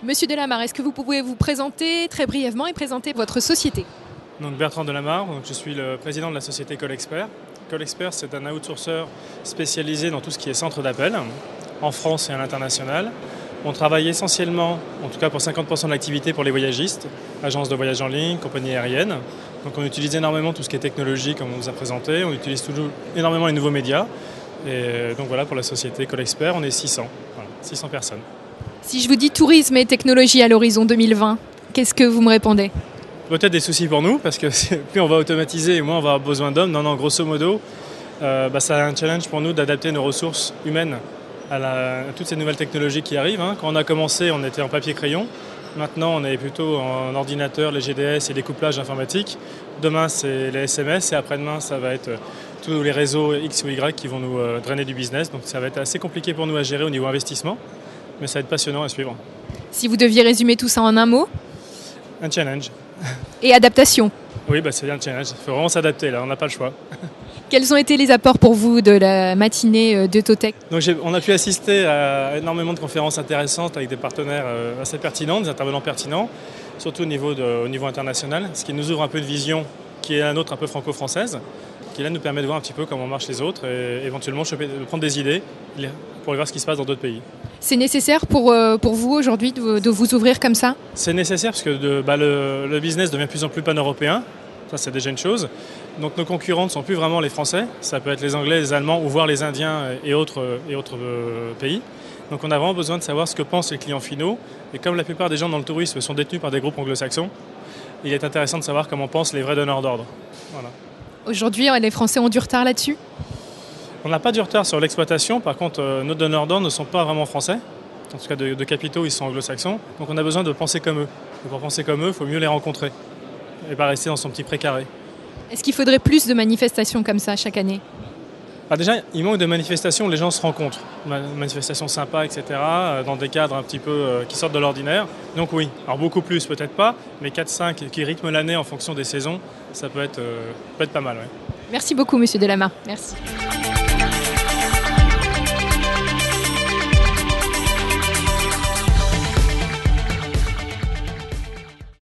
Monsieur Delamarre, est-ce que vous pouvez vous présenter très brièvement et présenter votre société? Donc Bertrand Delamarre, je suis le président de la société Colexpert. Colexpert, c'est un outsourceur spécialisé dans tout ce qui est centre d'appel, en France et à l'international. On travaille essentiellement, en tout cas pour 50% de l'activité, pour les voyagistes, agences de voyage en ligne, compagnies aériennes. Donc on utilise énormément tout ce qui est technologie, comme on vous a présenté. On utilise toujours énormément les nouveaux médias. Et donc voilà, pour la société Colexpert, on est 600, voilà, 600 personnes. Si je vous dis tourisme et technologie à l'horizon 2020, qu'est-ce que vous me répondez? Peut-être des soucis pour nous, parce que plus on va automatiser, moins on va avoir besoin d'hommes. Non, grosso modo, c'est un challenge pour nous d'adapter nos ressources humaines à toutes ces nouvelles technologies qui arrivent. Quand on a commencé, on était en papier-crayon. Maintenant, on est plutôt en ordinateur, les GDS et les couplages informatiques. Demain, c'est les SMS et après-demain, ça va être tous les réseaux X ou Y qui vont nous drainer du business. Donc ça va être assez compliqué pour nous à gérer au niveau investissement, mais ça va être passionnant à suivre. Si vous deviez résumer tout ça en un mot? Un challenge. Et adaptation? Oui, c'est bien le challenge. Il faut vraiment s'adapter là, on n'a pas le choix. Quels ont été les apports pour vous de la matinée d'Eutotech? Donc on a pu assister à énormément de conférences intéressantes avec des partenaires assez pertinents, des intervenants pertinents, surtout au niveau international, ce qui nous ouvre un peu de vision qui est la nôtre un peu franco-française, qui là nous permet de voir un petit peu comment marchent les autres et éventuellement de prendre des idées pour voir ce qui se passe dans d'autres pays. C'est nécessaire pour vous aujourd'hui de vous ouvrir comme ça? C'est nécessaire parce que le business devient de plus en plus pan-européen, ça c'est déjà une chose. Donc nos concurrents ne sont plus vraiment les Français, ça peut être les Anglais, les Allemands ou voire les Indiens et autres pays. Donc on a vraiment besoin de savoir ce que pensent les clients finaux. Et comme la plupart des gens dans le tourisme sont détenus par des groupes anglo-saxons, il est intéressant de savoir comment pensent les vrais donneurs d'ordre. Voilà. Aujourd'hui, les Français ont du retard là-dessus? On n'a pas du retard sur l'exploitation, par contre nos donneurs d'ordre ne sont pas vraiment français. En tout cas de capitaux, ils sont anglo-saxons. Donc on a besoin de penser comme eux. Et pour penser comme eux, il faut mieux les rencontrer et pas rester dans son petit précaré. Est-ce qu'il faudrait plus de manifestations comme ça chaque année? Déjà, il manque de manifestations où les gens se rencontrent. Manifestations sympas, etc., dans des cadres un petit peu qui sortent de l'ordinaire. Donc oui, alors beaucoup plus peut-être pas, mais 4-5 qui rythment l'année en fonction des saisons, ça peut être pas mal. Ouais. Merci beaucoup, monsieur Delamarre. Merci.